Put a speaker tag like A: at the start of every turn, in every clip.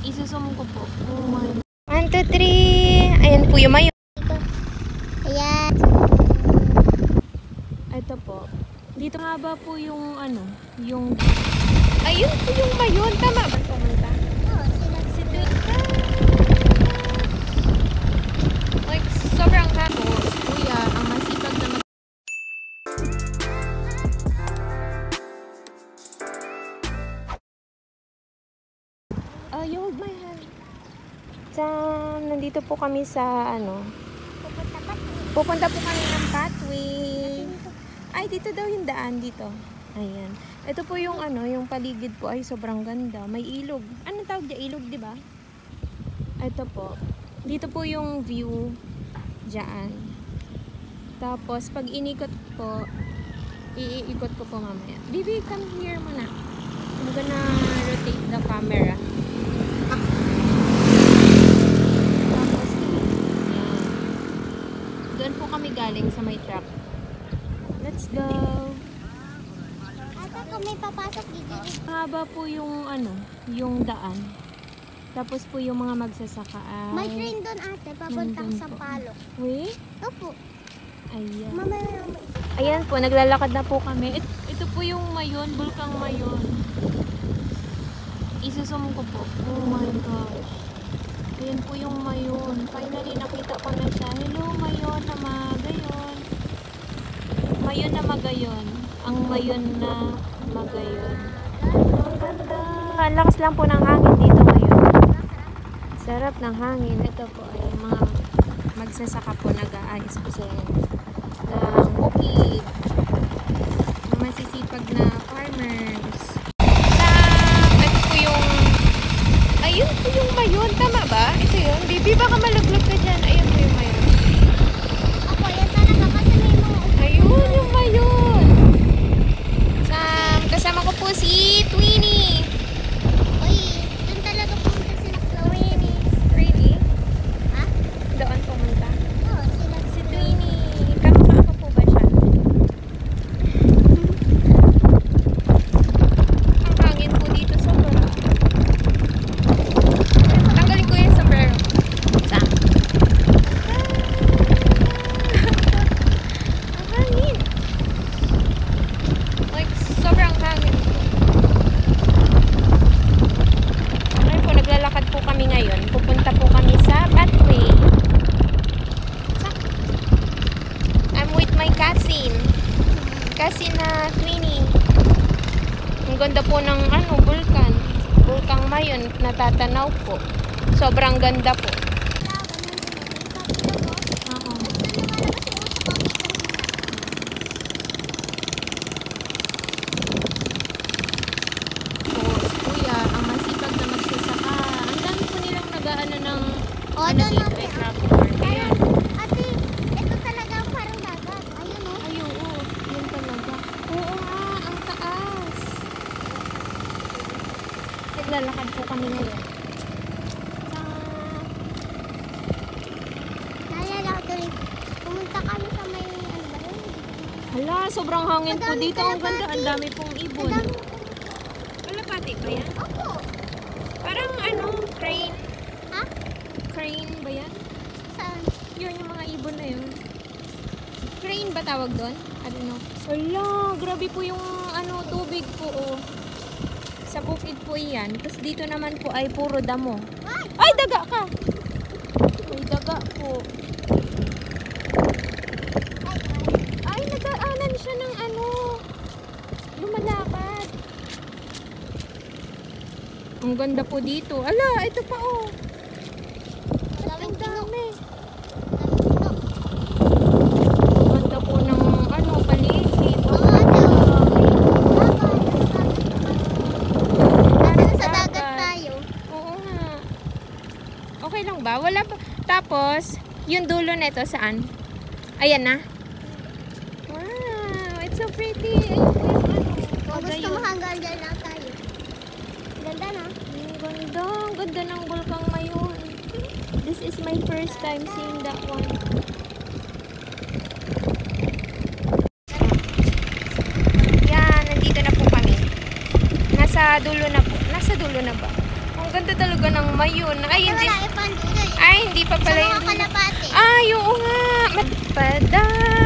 A: Isusum ko po. Oh my. 1, 2, 3. Ayan po yung mayon.
B: Ayan.
A: Ito po. Dito nga ba po yung ano? Yung... Ayun po yung mayon. Tama ba pumunta?
B: Oo, sila.
A: Si Twitter. Like, sobrang tapos. Kuya, ang masipag na you hold my hand. Nandito po kami sa ano? Pupunta po kami ng pathway. Ay, dito daw yung daan dito. Ayan. Ito po yung ano, yung paligid po ay sobrang ganda. May ilog. Ano tawag dyan? Ilog, di ba? Ito po. Dito po yung view dyan. Tapos, pag inikot po, iikot ko po mamaya. Bibi, come here muna. I'm gonna rotate the camera. Tapos, yan. Doon po kami galing sa may truck. Let's go!
B: Ata kung may papasok dito.
A: Haba po yung ano, yung daan. Tapos po yung mga magsasaka ay...
B: May train doon ate, papuntang
A: nandun
B: sa
A: po.
B: Palok.
A: Wait.
B: Ito po.
A: Ayan.
B: Mamaya.
A: Ayan po, naglalakad na po kami. Ito po yung mayon, bulkang mayon. Isusum ko po. Oh my gosh. Ayan po yung mayon. Finally, nakita ko na siya. Hello, mayon na magayon. Mayon na magayon. Ang mayon na magayon. Ang ganda. Ang lakas lang po ng hangin dito ngayon. Sarap ng hangin. Ito po ay mga magsasaka po, nag-aayos po sila ng bukid. Mga masisipag na farmers. Ito po yung ayun po yung mayon. Tama ba? Ito yun. Bibi, baka malaglag ka dyan. Ayun po yung mayon.
B: Ako, yan talaga kasi may mga
A: Ayun yung mayon. Kasama ko po si Twinnie.
B: Uy, doon talaga pumunta sila Chloe.
A: Really?
B: Ha?
A: Doon pumunta.
B: Oo, sila.
A: Si Twinnie. Kamukha ko po ba siya? Ang hangin po dito sa baba. Tanggalin ko yung sombrero. Sa? Ang hangin. Like, sobrang hangin po. Ngayon po, naglalakad po kami ngayon. Pupunta po kami sa pathway. I'm with my cousin. Cousin na Twinnie. Ang ganda po ng ano, vulkan. Vulkang mayon, natatanaw po. Sobrang ganda po. Oo. Kuya, ang masipag na magsasaka. Ang dami po nilang nag-aano ng
B: Oh,
A: ano
B: doon
A: dito,
B: ate.
A: tractor. Ayan.
B: Ate, ito talaga ang parang dagat. Ayun o.
A: Ay, oo. Yun talaga. Oo nga, ang taas. Naglalakad po kami ngayon.
B: Naalala ko tuloy. Pumunta kami sa may ano ba yun?
A: Hala, sobrang hangin po
B: Madami
A: dito. Ang ganda,
B: kalapati.
A: ang dami pong ibon.
B: Madami.
A: Kalapati ba yan?
B: Opo.
A: Parang ano, crane.
B: Ha?
A: Crane ba yan?
B: Saan?
A: Yun, yung mga ibon na yun. Crane ba tawag doon? I don't know. Hala, grabe po yung ano, tubig po. Oh. Sa bukid po yan. Tapos dito naman po ay puro damo. Ay, daga ka! Ay, daga po. Ay, nagaanan siya ng ano. Lumalakad. Ang ganda po dito. Ala, ito pa oh. Ang dami. Ang ganda po ng ano, paligid.
B: Sa dagat tayo.
A: Oo nga. Okay lang ba? Wala pa. Tapos, yung dulo nito saan? Ayan na. Wow, it's so pretty.
B: Kung gusto mo hanggang dyan lang tayo. Ganda na.
A: Ang ganda. Ang ganda ng bulkang mayon. This is my first time seeing that one. Yan, nandito na po kami. Nasa dulo na po. Nasa dulo na ba? Ang ganda talaga ng mayon. Ay, hindi.
B: Wala ipandulay.
A: Ay, hindi pa
B: Sa
A: pala
B: mga
A: yung...
B: kalapate.
A: Ay, oo nga. Magpadabaka.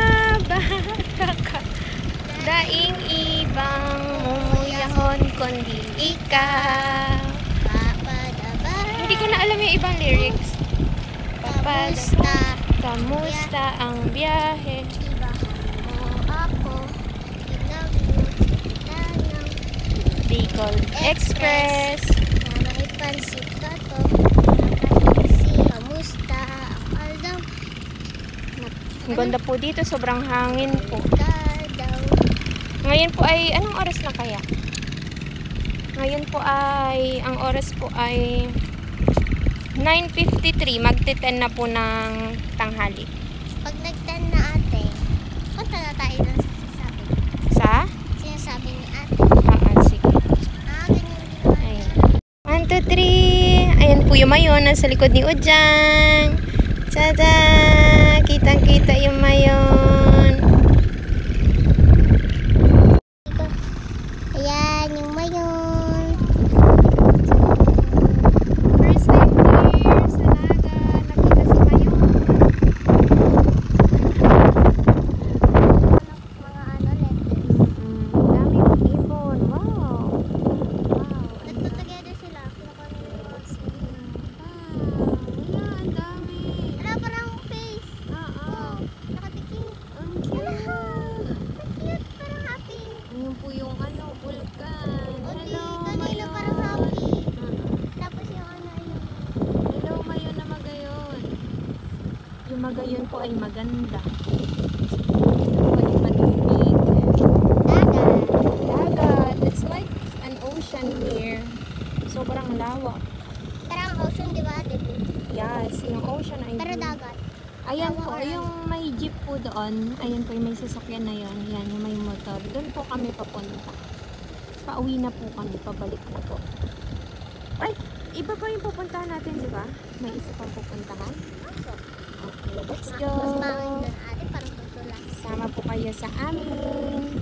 A: Daing ibang mumuyahon kundi ikaw.
B: Papadaba.
A: Hindi ko na alam yung ibang lyrics.
B: Kamusta?
A: Kamusta ang biyahe?
B: Ibahan mo ako. Pinagmuta ng
A: Bicol Express.
B: na maipansit ka to. Nakatisi. Kamusta? Alam.
A: Ang ganda po dito. Sobrang hangin po.
B: Ka daw.
A: Ngayon po ay, anong oras na kaya? Ngayon po ay, ang oras po ay 9:53. Magti-10 na po ng tanghali.
B: Pag nag-10 na ate, punta na tayo ng sinasabi.
A: Sa?
B: Sinasabi ni ate.
A: Sige.
B: Ganyan ginawa niya.
A: Ayun. 1, 2, 3. Ayan po yung mayon. Nasa likod ni Ujang. Tada! Kitang-kita yung mayon.
B: Ayan, yung mayon.
A: First time here sa Naga. Nakita si mayon.
B: Mga ano, letters.
A: Daming ibon. Wow.
B: Nagtatogether sila. Kinukuha nila yung mga sila.
A: Wala, ang dami.
B: Wala parang face. Oh, nakatikim.
A: Ang cute.
B: Cute, parang happy.
A: Ayun po yung ano, vulkan. Hello,
B: Kanina
A: mayon.
B: parang happy. Tapos yung ano yun.
A: Hello, mayon na magayon. Yung magayon po ay maganda. Ito po ay matubig.
B: Dagat.
A: Dagat. It's like an ocean here. Sobrang lawak.
B: Parang ocean, di ba ate?
A: Yes, yung ocean ay
B: Pero
A: blue.
B: dagat.
A: Ayan po, yung may jeep po doon. Ayan po yung may sasakyan na yon. Yan, yung may motor. Doon po kami papunta. Pauwi na po kami, pabalik na po. Ay, iba pa yung pupuntahan natin, di ba? May isa pang pupuntahan. Okay, let's go.
B: Mas bangin doon ate, parang tutulas.
A: Sama po kayo sa amin.